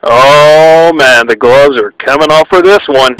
Oh man, the gloves are coming off for this one.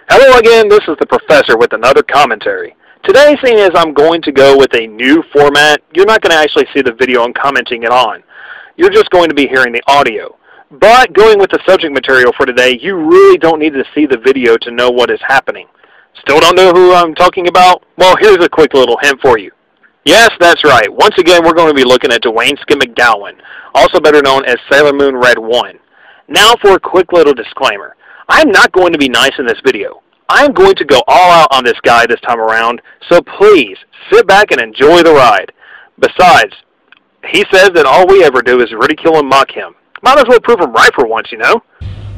Hello again, this is the Professor with another commentary. Today, seeing as I'm going to go with a new format, you're not going to actually see the video I'm commenting it on. You're just going to be hearing the audio. But going with the subject material for today, you really don't need to see the video to know what is happening. Still don't know who I'm talking about? Well, here's a quick little hint for you. Yes, that's right. Once again, we're going to be looking at Dwayne Skip McGowan, also better known as Sailor Moon Red 1. Now for a quick little disclaimer. I'm not going to be nice in this video. I'm going to go all out on this guy this time around, so please sit back and enjoy the ride. Besides, he says that all we ever do is ridicule and mock him. Might as well prove him right for once, you know?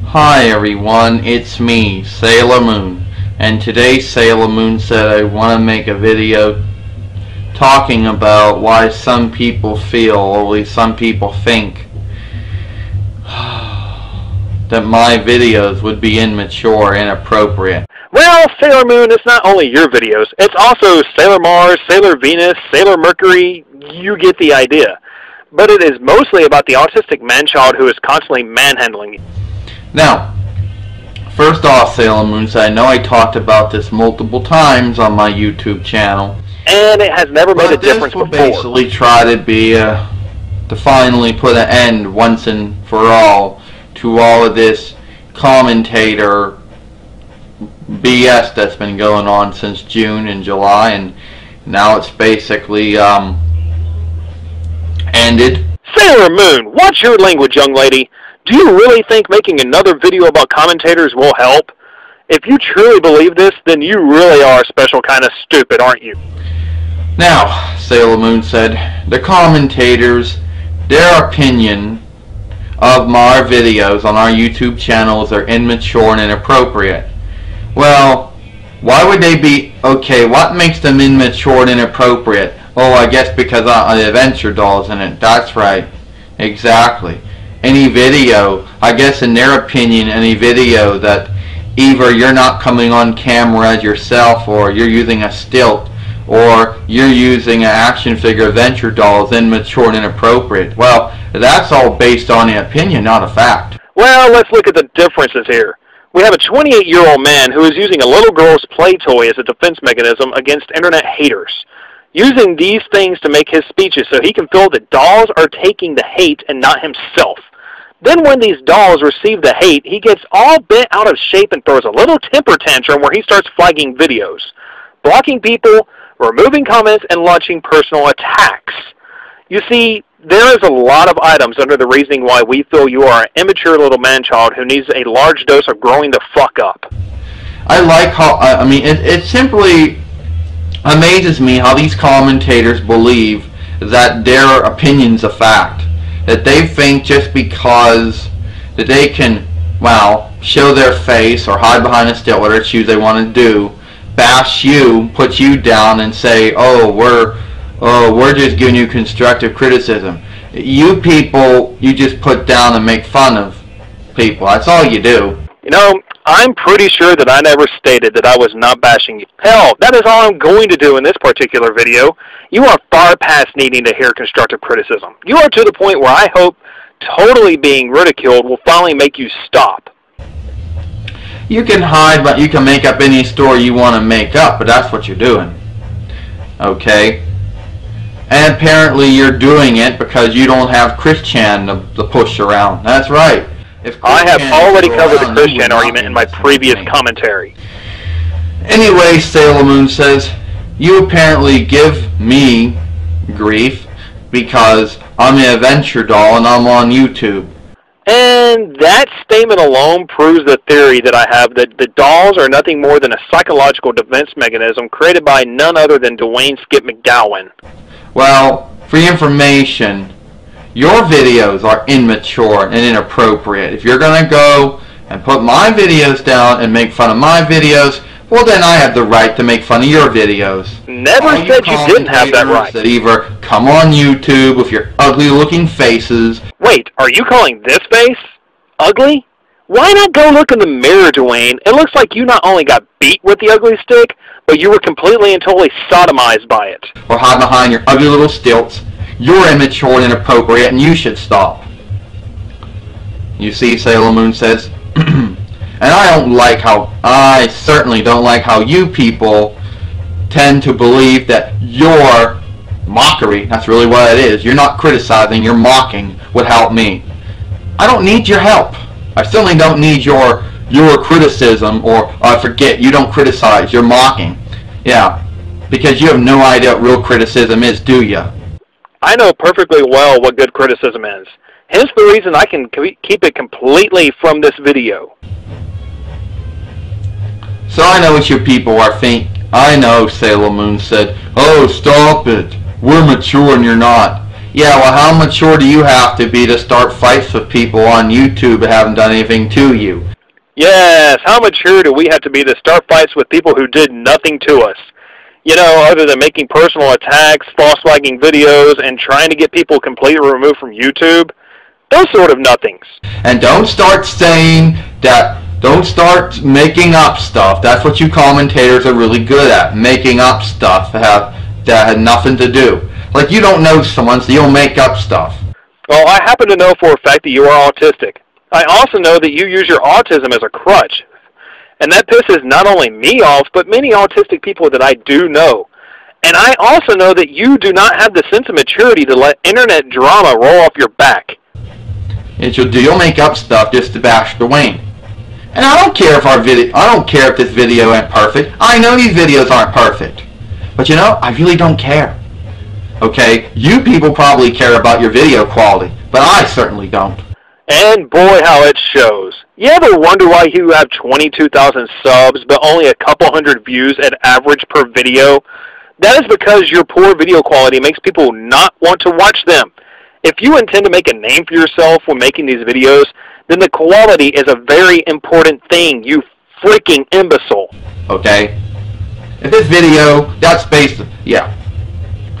Hi everyone, it's me, Sailor Moon. And today Sailor Moon said I want to make a video talking about why some people feel, or at least some people think, that my videos would be immature, inappropriate. Well, Sailor Moon, it's not only your videos. It's also Sailor Mars, Sailor Venus, Sailor Mercury. You get the idea. But it is mostly about the autistic man-child who is constantly manhandling you. Now, first off, Sailor Moon, I know I talked about this multiple times on my YouTube channel. And it has never made a difference before. This will basically try to be, to finally put an end once and for all to all of this commentator BS that's been going on since June and July, and now it's basically ended. Sailor Moon, watch your language, young lady. Do you really think making another video about commentators will help? If you truly believe this, then you really are a special kind of stupid, aren't you? Now, Sailor Moon said, the commentators, their opinion of my videos on our YouTube channels are immature and inappropriate. Well, why would they be? Okay, what makes them immature and inappropriate? Oh, I guess because of the Adventure Dolls in it. That's right. Exactly. Any video, I guess in their opinion, any video that either you're not coming on camera as yourself, or you're using a stilt, or you're using an action figure Adventure Doll is immature and inappropriate. Well, that's all based on the opinion, not a fact. Well, let's look at the differences here. We have a 28-year-old man who is using a little girl's play toy as a defense mechanism against internet haters, using these things to make his speeches so he can feel that dolls are taking the hate and not himself. Then when these dolls receive the hate, he gets all bent out of shape and throws a little temper tantrum where he starts flagging videos, blocking people, removing comments, and launching personal attacks. You see, there is a lot of items under the reasoning why we feel you are an immature little man-child who needs a large dose of growing the fuck up. I like how, it simply amazes me how these commentators believe that their opinion's a fact. That they think just because that they can, well, show their face or hide behind a stilt, whatever choose they want to do, bash you, put you down, and say, oh, we're just giving you constructive criticism. You people, you just put down and make fun of people. That's all you do. You know, I'm pretty sure that I never stated that I was not bashing you. Hell, that is all I'm going to do in this particular video. You are far past needing to hear constructive criticism. You are to the point where I hope totally being ridiculed will finally make you stop. You can hide, but you can make up any story you want to make up, but that's what you're doing. Okay? And apparently you're doing it because you don't have Christian to push around. That's right. I have already covered the Christian argument in my previous commentary. Anyway, Sailor Moon says, you apparently give me grief because I'm an Adventure Doll and I'm on YouTube. And that statement alone proves the theory that I have that the dolls are nothing more than a psychological defense mechanism created by none other than Dwayne Skip McGowan. Well, for your information, Your videos are immature and inappropriate. If you're going to go and put my videos down and make fun of my videos, well, then I have the right to make fun of your videos. Never said you didn't have that right. That either come on YouTube with your ugly-looking faces. Wait, are you calling this face ugly? Why not go look in the mirror, Dwayne? It looks like you not only got beat with the ugly stick, but you were completely and totally sodomized by it. Or hide behind your ugly little stilts. You're immature and inappropriate, and you should stop. You see, Sailor Moon says, and I certainly don't like how you people tend to believe that your mockery, that's really what it is, you're not criticizing, you're mocking, would help me. I don't need your help. I certainly don't need your criticism, or I forget, you don't criticize, you're mocking. Yeah, because you have no idea what real criticism is, do you? I know perfectly well what good criticism is. Hence the reason I can keep it completely from this video. So I know what you people are thinking. I know, Sailor Moon said, oh, stop it. We're mature and you're not. Yeah, well, how mature do you have to be to start fights with people on YouTube that haven't done anything to you? Yes, how mature do we have to be to start fights with people who did nothing to us? You know, other than making personal attacks, false flagging videos, and trying to get people completely removed from YouTube? Those sort of nothings. And don't start saying that, don't start making up stuff. That's what you commentators are really good at, making up stuff that had nothing to do. Like, you don't know someone, so you'll make up stuff. Well, I happen to know for a fact that you are autistic. I also know that you use your autism as a crutch. And that pisses not only me off, but many autistic people that I do know. And I also know that you do not have the sense of maturity to let internet drama roll off your back. And you'll make up stuff just to bash Dwayne. And I don't care if this video ain't perfect. I know these videos aren't perfect. But you know, I really don't care. Okay, you people probably care about your video quality, but I certainly don't. And boy, how it shows. You ever wonder why you have 22,000 subs, but only a couple hundred views at average per video? That is because your poor video quality makes people not want to watch them. If you intend to make a name for yourself when making these videos, then the quality is a very important thing, you freaking imbecile. Okay? If this video, that's based, yeah.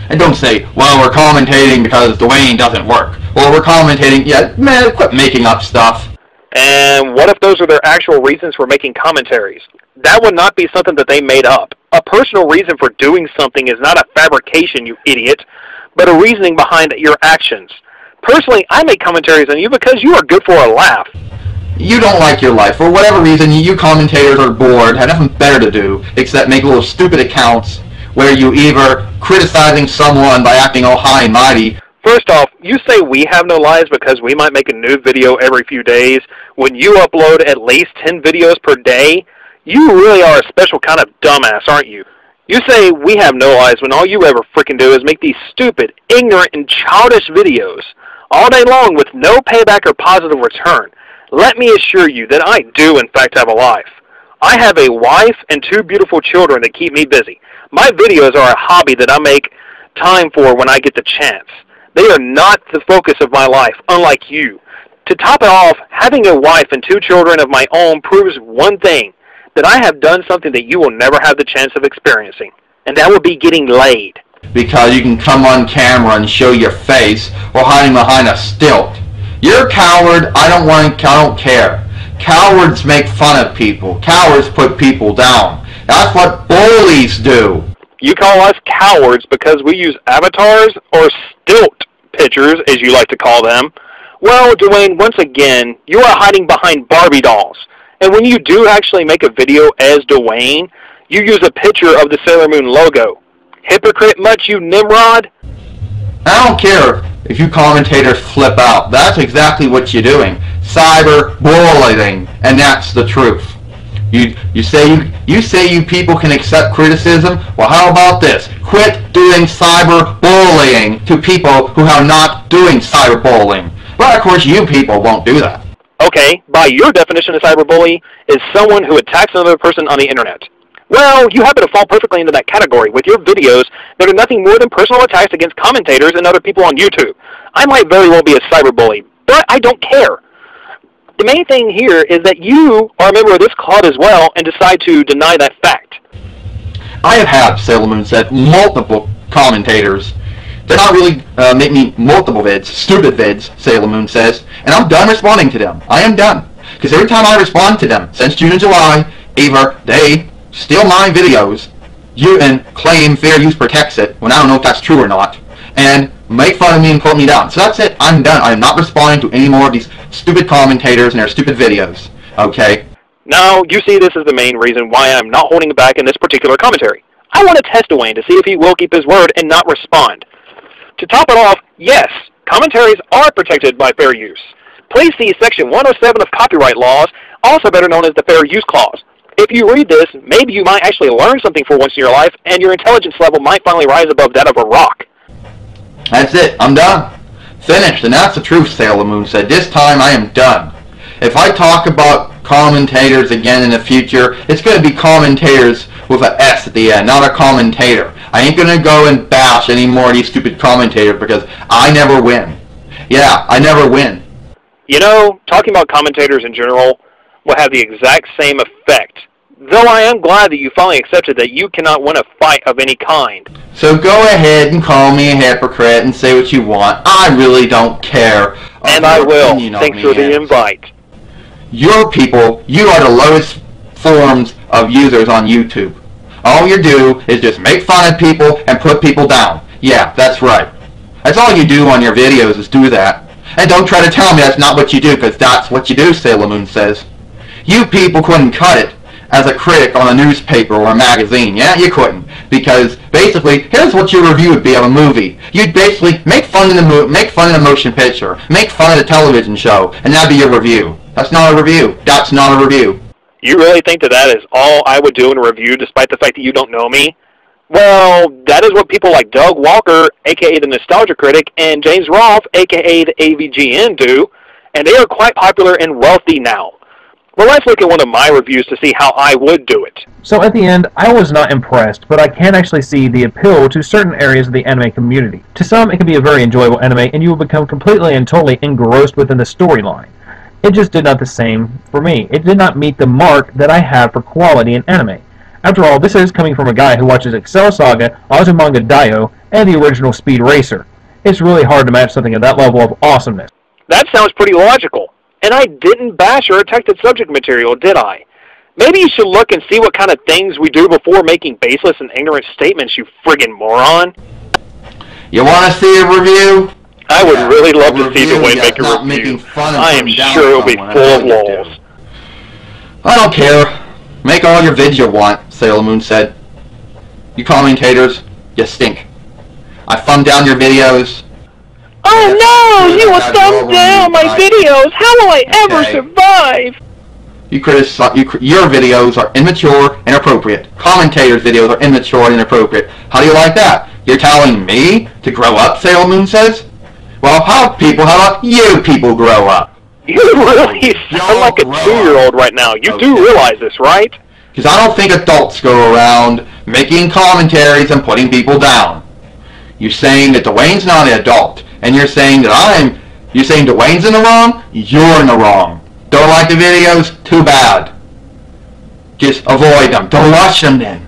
And don't say, well, we're commentating because Dwayne doesn't work. Or we're commentating, yeah, man, quit making up stuff. And what if those are their actual reasons for making commentaries? That would not be something that they made up. A personal reason for doing something is not a fabrication, you idiot, but a reasoning behind your actions. Personally, I make commentaries on you because you are good for a laugh. You don't like your life. For whatever reason, you commentators are bored, have nothing better to do except make little stupid accounts where you either criticizing someone by acting all high and mighty. First off, you say we have no lives because we might make a new video every few days. When you upload at least 10 videos per day, you really are a special kind of dumbass, aren't you? You say we have no lives when all you ever freaking do is make these stupid, ignorant, and childish videos all day long with no payback or positive return. Let me assure you that I do, in fact, have a life. I have a wife and 2 beautiful children that keep me busy. My videos are a hobby that I make time for when I get the chance. They are not the focus of my life, unlike you. To top it off, having a wife and 2 children of my own proves one thing, that I have done something that you will never have the chance of experiencing, and that would be getting laid. Because you can come on camera and show your face or hiding behind a stilt. You're a coward. I don't care. Cowards make fun of people. Cowards put people down. That's what bullies do. You call us cowards because we use avatars or stilt pictures, as you like to call them. Well, Dwayne, once again, you are hiding behind Barbie dolls. And when you do actually make a video as Dwayne, you use a picture of the Sailor Moon logo. Hypocrite much, you Nimrod? I don't care if you commentators flip out. That's exactly what you're doing. Cyberbullying, and that's the truth. You say you people can accept criticism? Well, how about this? Quit doing cyberbullying to people who are not doing cyberbullying. Well, of course, you people won't do that. Okay, by your definition of cyberbully is someone who attacks another person on the internet. Well, you happen to fall perfectly into that category with your videos that are nothing more than personal attacks against commentators and other people on YouTube. I might very well be a cyberbully, but I don't care. The main thing here is that you are a member of this club as well and decide to deny that fact. I have had, Sailor Moon said, multiple commentators. They're not really make me multiple vids, stupid vids, Sailor Moon says, and I'm done responding to them. I am done. Because every time I respond to them, since June and July, either they steal my videos and claim fair use protects it, when I don't know if that's true or not, and make fun of me and pull me down. So that's it. I'm done. I'm not responding to any more of these stupid commentators and their stupid videos. Okay? Now, you see this is the main reason why I'm not holding back in this particular commentary. I want to test Dwayne to see if he will keep his word and not respond. To top it off, yes, commentaries are protected by fair use. Please see Section 107 of copyright laws, also better known as the Fair Use Clause. If you read this, maybe you might actually learn something for once in your life, and your intelligence level might finally rise above that of a rock. That's it. I'm done. Finished. And that's the truth, Sailor Moon said. This time I am done. If I talk about commentators again in the future, it's going to be commentators with an S at the end, not a commentator. I ain't going to go and bash any more of these stupid commentators because I never win. Yeah, I never win. You know, talking about commentators in general will have the exact same effect. Though I am glad that you finally accepted that you cannot win a fight of any kind. So go ahead and call me a hypocrite and say what you want. I really don't care. And I will. Thanks for the invite. Your people, you are the lowest forms of users on YouTube. All you do is just make fun of people and put people down. Yeah, that's right. That's all you do on your videos is do that. And don't try to tell me that's not what you do, because that's what you do, Sailor Moon says. You people couldn't cut it as a critic on a newspaper or a magazine. Yeah, you couldn't. Because basically, here's what your review would be of a movie. You'd basically make fun of the motion picture, make fun of the television show, and that'd be your review. That's not a review. That's not a review. You really think that is all I would do in a review, despite the fact that you don't know me? Well, that is what people like Doug Walker, a.k.a. the Nostalgia Critic, and James Rolfe, a.k.a. the AVGN, do, and they are quite popular and wealthy now. Well, let's look at one of my reviews to see how I would do it. So at the end, I was not impressed, but I can actually see the appeal to certain areas of the anime community. To some, it can be a very enjoyable anime, and you will become completely and totally engrossed within the storyline. It just did not the same for me. It did not meet the mark that I have for quality in anime. After all, this is coming from a guy who watches Excel Saga, Azumanga Daioh, and the original Speed Racer. It's really hard to match something at that level of awesomeness. That sounds pretty logical. And I didn't bash or attack the subject material, did I? Maybe you should look and see what kind of things we do before making baseless and ignorant statements, you friggin' moron. You want to see a review? I would really love to see Dwayne make a review. I am sure it'll be full of lulls. I don't care. Make all your vids you want, Sailor Moon said. You commentators, you stink. I thumbed down your videos. Oh no! You will thumb down my videos! How will I ever survive? Your videos are immature and inappropriate. Commentators' videos are immature and inappropriate. How do you like that? You're telling me to grow up, Sailor Moon says? Well, how about you people grow up? You really sound like a 2-year-old right now. You do realize this, right? Because I don't think adults go around making commentaries and putting people down. You're saying that Dwayne's not an adult, and you're saying that you're saying Dwayne's in the wrong, you're in the wrong. Don't like the videos? Too bad. Just avoid them. Don't watch them then.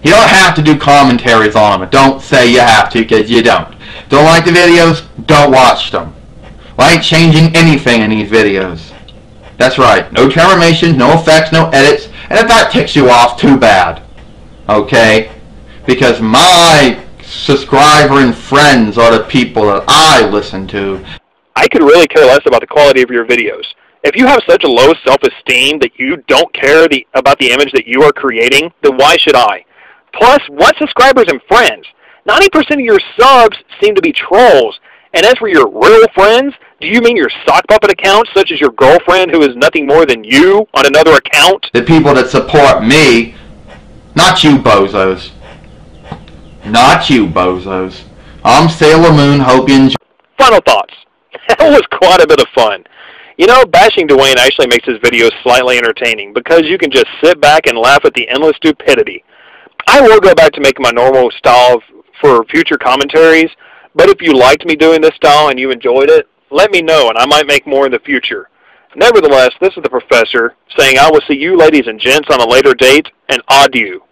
You don't have to do commentaries on them. Don't say you have to, because you don't. Don't like the videos? Don't watch them. Well, I ain't changing anything in these videos. That's right. No transformations, no effects, no edits. And if that ticks you off, too bad. Okay? Because my subscriber and friends are the people that I listen to. I could really care less about the quality of your videos. If you have such a low self-esteem that you don't care about the image that you are creating, then why should I? Plus, what subscribers and friends? 90% of your subs seem to be trolls. And as for your real friends, do you mean your sock puppet accounts, such as your girlfriend who is nothing more than you on another account? The people that support me, not you bozos. Not you bozos. I'm Sailor Moon, hope you enjoy. Final thoughts. That was quite a bit of fun. You know, bashing Dwayne actually makes his videos slightly entertaining because you can just sit back and laugh at the endless stupidity. I will go back to making my normal style for future commentaries, but if you liked me doing this style and you enjoyed it, let me know and I might make more in the future. Nevertheless, this is the Professor saying I will see you ladies and gents on a later date, and adieu.